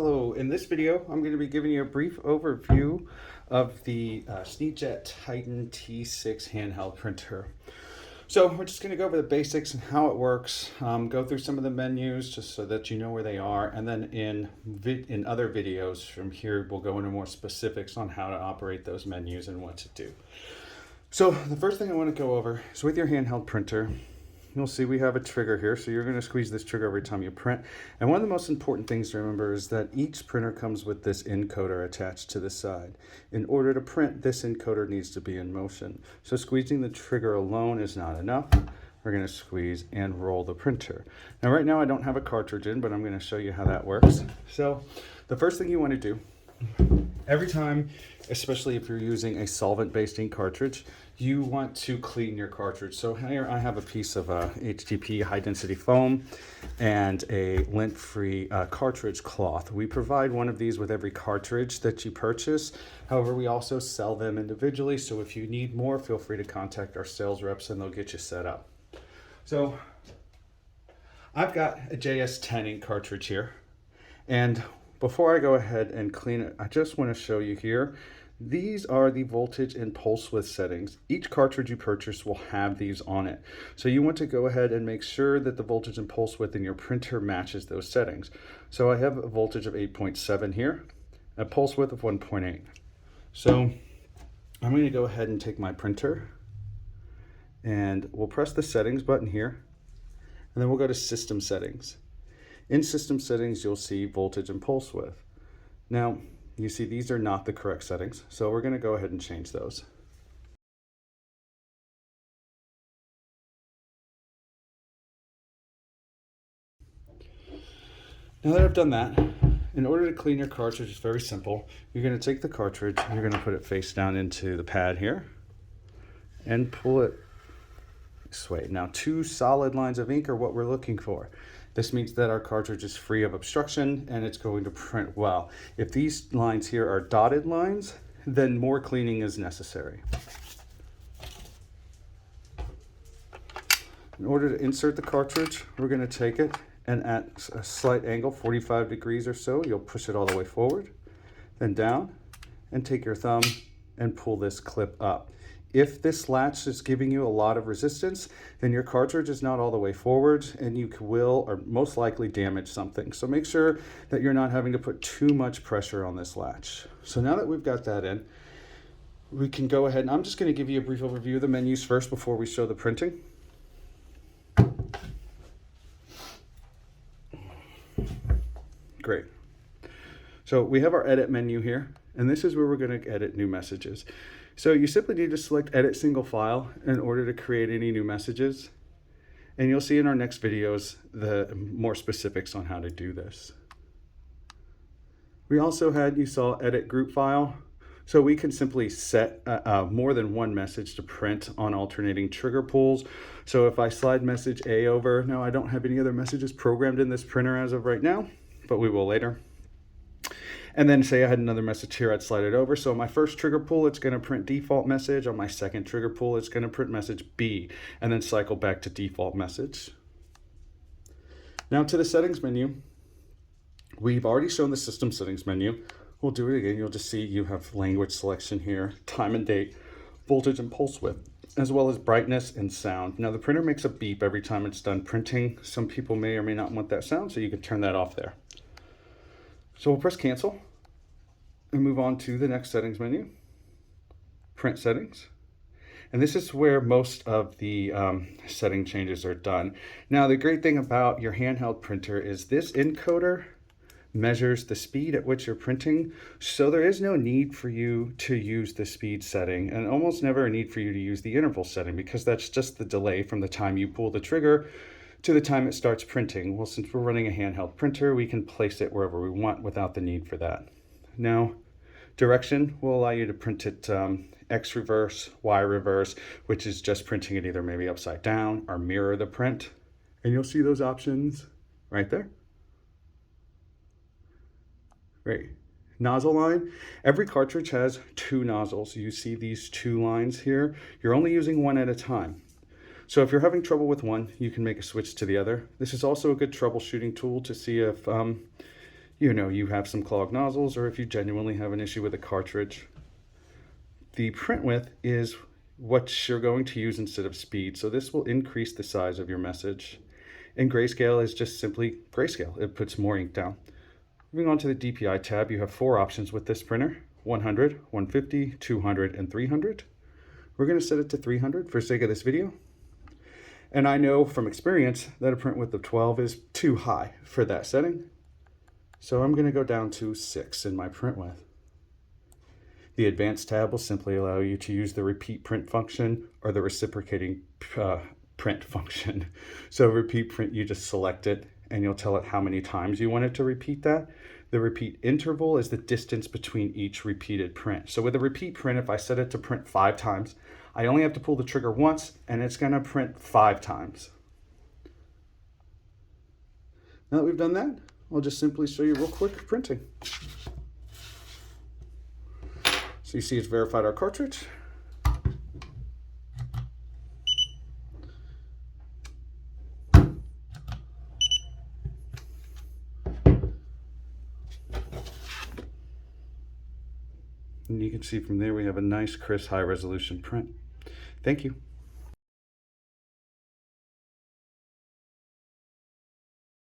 Hello, in this video I'm going to be giving you a brief overview of the SNEED-JET Titan T6 handheld printer. So we're just going to go over the basics and how it works, go through some of the menus just so that you know where they are, and then in other videos from here we'll go into more specifics on how to operate those menus and what to do. So the first thing I want to go over is with your handheld printer. You'll see we have a trigger here, so you're going to squeeze this trigger every time you print. And one of the most important things to remember is that each printer comes with this encoder attached to the side. In order to print, this encoder needs to be in motion. So squeezing the trigger alone is not enough. We're going to squeeze and roll the printer. Now right now I don't have a cartridge in, but I'm going to show you how that works. So the first thing you want to do, every time, especially if you're using a solvent-based ink cartridge, you want to clean your cartridge. So here I have a piece of HDP high-density foam and a lint-free cartridge cloth. We provide one of these with every cartridge that you purchase. However, we also sell them individually, so if you need more, feel free to contact our sales reps and they'll get you set up. So I've got a JS10 ink cartridge here, and before I go ahead and clean it, I just want to show you here, these are the voltage and pulse width settings. Each cartridge you purchase will have these on it. So you want to go ahead and make sure that the voltage and pulse width in your printer matches those settings. So I have a voltage of 8.7 here, a pulse width of 1.8. So I'm going to go ahead and take my printer and we'll press the settings button here, and then we'll go to system settings. In system settings, you'll see voltage and pulse width. Now, you see these are not the correct settings, so we're going to go ahead and change those. Now that I've done that, in order to clean your cartridge, it's very simple. You're going to take the cartridge, you're going to put it face down into the pad here, and pull it this way. Now, 2 solid lines of ink are what we're looking for. This means that our cartridge is free of obstruction and it's going to print well. If these lines here are dotted lines, then more cleaning is necessary. In order to insert the cartridge, we're going to take it, and at a slight angle, 45 degrees or so, you'll push it all the way forward, then down, and take your thumb and pull this clip up. If this latch is giving you a lot of resistance, then your cartridge is not all the way forward and you will or most likely damage something. So make sure that you're not having to put too much pressure on this latch. So now that we've got that in, we can go ahead, and I'm just going to give you a brief overview of the menus first before we show the printing. Great. So we have our edit menu here, and this is where we're going to edit new messages. So you simply need to select edit single file in order to create any new messages. And you'll see in our next videos the more specifics on how to do this. We also had, you saw edit group file. So we can simply set more than one message to print on alternating trigger pulls. So if I slide message A over, now I don't have any other messages programmed in this printer as of right now, but we will later. And then say I had another message here, I'd slide it over. So on my first trigger pull, it's going to print default message. On my second trigger pull, it's going to print message B, and then cycle back to default message. Now to the settings menu. We've already shown the system settings menu. We'll do it again. You'll just see you have language selection here, time and date, voltage and pulse width, as well as brightness and sound. Now the printer makes a beep every time it's done printing. Some people may or may not want that sound, so you can turn that off there. So we'll press cancel and move on to the next settings menu, print settings. And this is where most of the setting changes are done. Now, the great thing about your handheld printer is this encoder measures the speed at which you're printing. So there is no need for you to use the speed setting, and almost never a need for you to use the interval setting, because that's just the delay from the time you pull the trigger to the time it starts printing. Well, since we're running a handheld printer, we can place it wherever we want without the need for that. Now, direction will allow you to print it X reverse, Y reverse, which is just printing it either maybe upside down or mirror the print. And you'll see those options right there. Great. Nozzle line. Every cartridge has 2 nozzles. You see these 2 lines here. You're only using one at a time. So if you're having trouble with one, you can make a switch to the other. This is also a good troubleshooting tool to see if you know you have some clogged nozzles or if you genuinely have an issue with a cartridge. The print width is what you're going to use instead of speed, so this will increase the size of your message. And grayscale is just simply grayscale. It puts more ink down. Moving on to the DPI tab, you have 4 options with this printer: 100, 150, 200, and 300. We're going to set it to 300 for sake of this video. And I know from experience that a print width of 12 is too high for that setting. So I'm going to go down to 6 in my print width. The advanced tab will simply allow you to use the repeat print function or the reciprocating print function. So repeat print, you just select it and you'll tell it how many times you want it to repeat that. The repeat interval is the distance between each repeated print. So with a repeat print, if I set it to print 5 times, I only have to pull the trigger once and it's going to print 5 times. Now that we've done that, I'll just simply show you real quick printing. So you see it's verified our cartridge. And you can see from there we have a nice, crisp, high resolution print. Thank you.